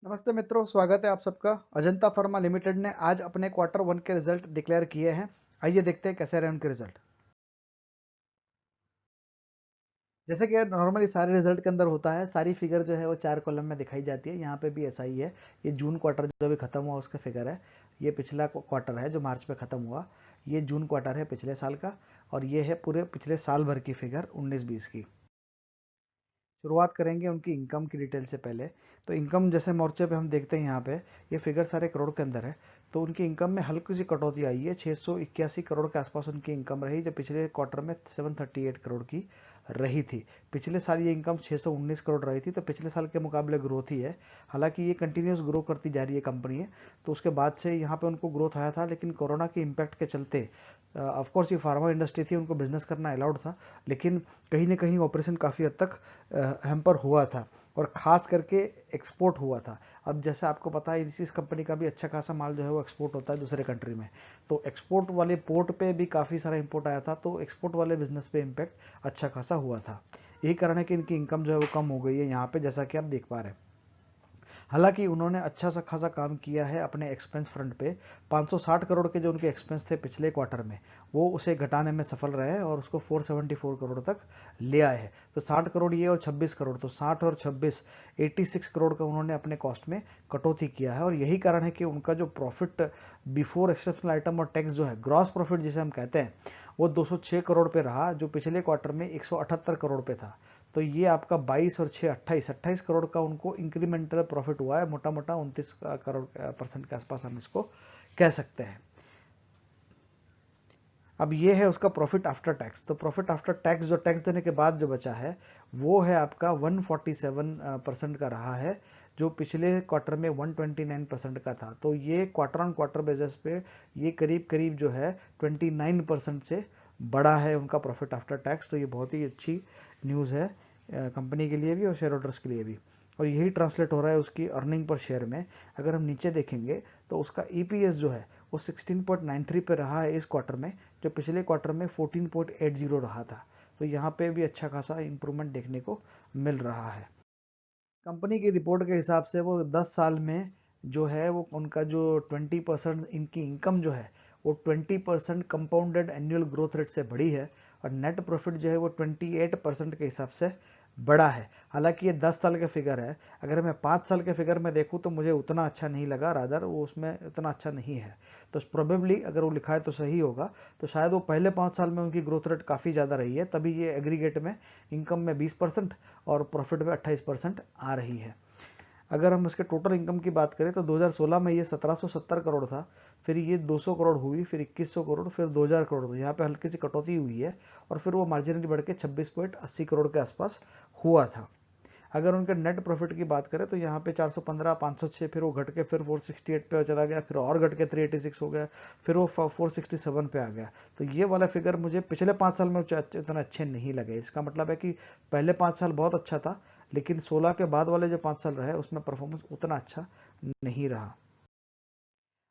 नमस्ते मित्रों, स्वागत है आप सबका। अजंता फार्मा लिमिटेड ने आज अपने क्वार्टर वन के रिजल्ट डिक्लेयर किए हैं। आइए देखते हैं कैसे रहे उनके रिजल्ट। जैसे कि नॉर्मली सारे रिजल्ट के अंदर होता है, सारी फिगर जो है वो 4 कॉलम में दिखाई जाती है। यहाँ पे भी ऐसा ही है। ये जून क्वार्टर जो अभी खत्म हुआ उसका फिगर है। ये पिछला क्वार्टर है जो मार्च में खत्म हुआ। ये जून क्वार्टर है पिछले साल का। और ये है पूरे पिछले साल भर की फिगर 19-20 की। शुरुआत करेंगे उनकी इनकम की डिटेल से पहले। तो इनकम जैसे मोर्चे पे हम देखते हैं, यहाँ पे ये फिगर सारे करोड़ के अंदर है। तो उनकी इनकम में हल्की सी कटौती आई है। 681 करोड़ के आसपास उनकी इनकम रही, जो पिछले क्वार्टर में 738 करोड़ की रही थी। पिछले साल ये इनकम 619 करोड़ रही थी, तो पिछले साल के मुकाबले ग्रोथ ही है। हालांकि ये कंटिन्यूस ग्रो करती जा रही है कंपनी है। तो उसके बाद से यहाँ पे उनको ग्रोथ आया था, लेकिन कोरोना के इम्पैक्ट के चलते ऑफ कोर्स ये फार्मा इंडस्ट्री थी, उनको बिजनेस करना अलाउड था, लेकिन कहीं ना कहीं ऑपरेशन काफ़ी हद तक हैम्पर हुआ था। और ख़ास करके एक्सपोर्ट हुआ था। अब जैसे आपको पता है, इस कंपनी का भी अच्छा खासा माल जो है वो एक्सपोर्ट होता है दूसरे कंट्री में। तो एक्सपोर्ट वाले पोर्ट पे भी काफ़ी सारा इंपोर्ट आया था, तो एक्सपोर्ट वाले बिजनेस पे इम्पैक्ट अच्छा खासा हुआ था। यही कारण है कि इनकी इनकम जो है वो कम हो गई है यहाँ पे, जैसा कि आप देख पा रहे हैं। हालांकि उन्होंने अच्छा सा खासा काम किया है अपने एक्सपेंस फ्रंट पे। 560 करोड़ के जो उनके एक्सपेंस थे पिछले क्वार्टर में, वो उसे घटाने में सफल रहे और उसको 474 करोड़ तक ले आए हैं। तो 60 करोड़ ये और 26 करोड़, तो 60 और 26 86 करोड़ का उन्होंने अपने कॉस्ट में कटौती किया है। और यही कारण है कि उनका जो प्रॉफिट बिफोर एक्सेप्शनल आइटम और टैक्स जो है, ग्रॉस प्रॉफिट जिसे हम कहते हैं, वो 206 करोड़ पे रहा, जो पिछले क्वार्टर में 178 करोड़ पे था। तो ये आपका 22 और 6 28 करोड़ का उनको इंक्रीमेंटल प्रॉफिट हुआ है। मोटा मोटा 29 करोड़ परसेंट के आसपास हम इसको कह सकते हैं। अब ये है उसका प्रॉफिट आफ्टर टैक्स। तो प्रॉफिट आफ्टर टैक्स जो टैक्स देने के बाद जो बचा है, वो है आपका 147% का रहा है, जो पिछले क्वार्टर में 129% का था। तो ये क्वार्टर ऑन क्वार्टर बेसिस पे ये करीब करीब जो है 29% से बड़ा है उनका प्रॉफिट आफ्टर टैक्स। तो ये बहुत ही अच्छी न्यूज़ है कंपनी के लिए भी और शेयर होल्डर्स के लिए भी। और यही ट्रांसलेट हो रहा है उसकी अर्निंग पर शेयर में। अगर हम नीचे देखेंगे तो उसका ईपीएस जो है वो 16.93 पे रहा है इस क्वार्टर में, जो पिछले क्वार्टर में 14.80 रहा था। तो यहाँ पे भी अच्छा खासा इंप्रूवमेंट देखने को मिल रहा है। कंपनी की रिपोर्ट के हिसाब से वो 10 साल में जो है वो उनका जो 20% इनकी इनकम जो है वो 20% कंपाउंडेड एनुअल ग्रोथ रेट से बढ़ी है। और नेट प्रॉफिट जो है वो 28% के हिसाब से बड़ा है। हालांकि ये 10 साल के फिगर है। अगर मैं 5 साल के फिगर में देखूं तो मुझे उतना अच्छा नहीं लगा, रादर वो उसमें उतना अच्छा नहीं है। तो प्रोबेबली अगर वो लिखा है तो सही होगा। तो शायद वो पहले 5 साल में उनकी ग्रोथ रेट काफ़ी ज़्यादा रही है, तभी ये एग्रीगेट में इनकम में 20% और प्रॉफिट में 28% आ रही है। अगर हम इसके टोटल इनकम की बात करें तो 2016 में ये 1770 करोड़ था, फिर ये 200 करोड़ हुई, फिर 2100 करोड़, फिर 2000 करोड़। तो यहाँ पे हल्की सी कटौती हुई है और फिर वो मार्जिनली बढ़ के 26.80 करोड़ के आसपास हुआ था। अगर उनके नेट प्रॉफिट की बात करें तो यहाँ पे 415, 506, फिर वो घट के फिर 468 पे चला गया, फिर और घट के 386 हो गया, फिर वो 467 पे आ गया। तो ये वाला फिगर मुझे पिछले 5 साल में इतना अच्छे नहीं लगे। इसका मतलब है कि पहले 5 साल बहुत अच्छा था, लेकिन 16 के बाद वाले जो 5 साल रहे उसमें परफॉर्मेंस उतना अच्छा नहीं रहा।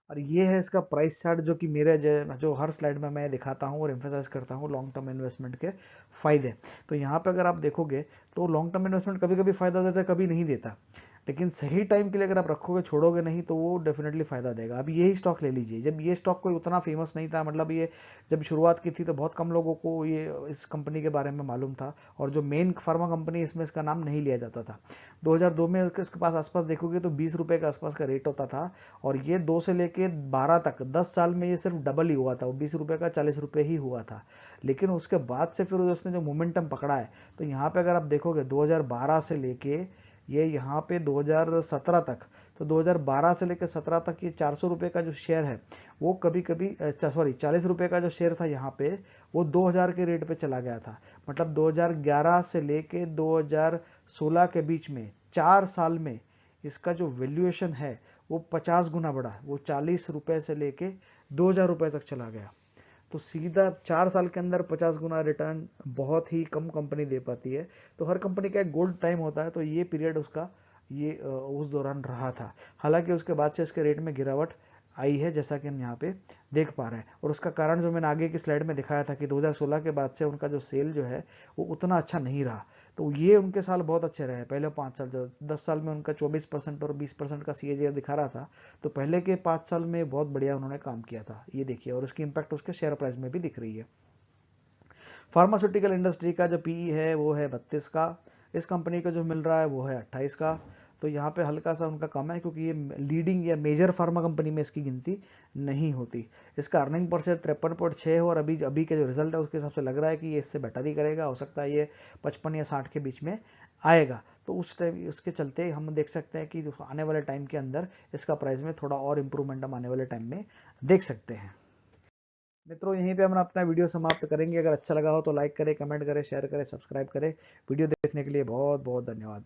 और ये है इसका प्राइस चार्ट, जो कि मेरे जो हर स्लाइड में मैं दिखाता हूँ और एम्फेसाइज करता हूँ लॉन्ग टर्म इन्वेस्टमेंट के फायदे। तो यहाँ पे अगर आप देखोगे तो लॉन्ग टर्म इन्वेस्टमेंट कभी कभी फायदा देता है, कभी नहीं देता। लेकिन सही टाइम के लिए अगर आप रखोगे, छोड़ोगे नहीं, तो वो डेफिनेटली फायदा देगा। अभी यही स्टॉक ले लीजिए। जब ये स्टॉक कोई उतना फेमस नहीं था, मतलब ये जब शुरुआत की थी तो बहुत कम लोगों को ये इस कंपनी के बारे में मालूम था, और जो मेन फार्मा कंपनी इसमें इसका नाम नहीं लिया जाता था। 2002 में इसके पास आसपास देखोगे तो 20 रुपए के आसपास का रेट होता था। और ये 2 से लेके 12 तक 10 साल में ये सिर्फ डबल ही हुआ था, वो 20 रुपए का 40 रुपए ही हुआ था। लेकिन उसके बाद से फिर उसने जो मोमेंटम पकड़ा है, तो यहाँ पे अगर आप देखोगे 2012 से लेके ये यहाँ पे 2017 तक, तो 2012 से लेकर 17 तक ये 400 रुपए का जो शेयर है, वो कभी कभी 40 रुपए का जो शेयर था यहाँ पे, वो 2000 के रेट पे चला गया था। मतलब 2011 से लेके 2016 के बीच में 4 साल में इसका जो वैल्यूएशन है वो 50 गुना बढ़ा है। वो 40 रुपए से लेके 2000 रुपए तक चला गया। तो सीधा 4 साल के अंदर 50 गुना रिटर्न बहुत ही कम कंपनी दे पाती है। तो हर कंपनी का एक गोल्ड टाइम होता है, तो ये पीरियड उसका ये उस दौरान रहा था। हालांकि उसके बाद से इसके रेट में गिरावट आई है, जैसा कि हम यहाँ पे देख पा रहे हैं। और उसका कारण जो मैंने आगे की स्लाइड में दिखाया था कि 2016 के बाद से उनका जो सेल जो है वो उतना अच्छा नहीं रहा। तो ये उनके साल बहुत अच्छे रहे, पहले 5 साल, जो 10 साल में उनका 24% और 20% का CAGR दिखा रहा था, तो पहले के 5 साल में बहुत बढ़िया उन्होंने काम किया था, ये देखिए, और उसकी इंपैक्ट उसके शेयर प्राइस में भी दिख रही है। फार्मास्यूटिकल इंडस्ट्री का जो PE है वो है 32 का, इस कंपनी को जो मिल रहा है वो है 28 का, तो यहाँ पे हल्का सा उनका कम है, क्योंकि ये लीडिंग या मेजर फार्मा कंपनी में इसकी गिनती नहीं होती। इसका अर्निंग पर शेयर 53.6 है, और अभी अभी के जो रिजल्ट है उसके हिसाब से लग रहा है कि ये इससे बेटर ही करेगा, हो सकता है ये 55 या 60 के बीच में आएगा। तो उस टाइम उसके चलते हम देख सकते हैं कि आने वाले टाइम के अंदर इसका प्राइस में थोड़ा और इंप्रूवमेंट हम आने वाले टाइम में देख सकते हैं। मित्रों, यहीं पे हम अपना वीडियो समाप्त करेंगे। अगर अच्छा लगा हो तो लाइक करें, कमेंट करें, शेयर करें, सब्सक्राइब करें। वीडियो देखने के लिए बहुत बहुत धन्यवाद।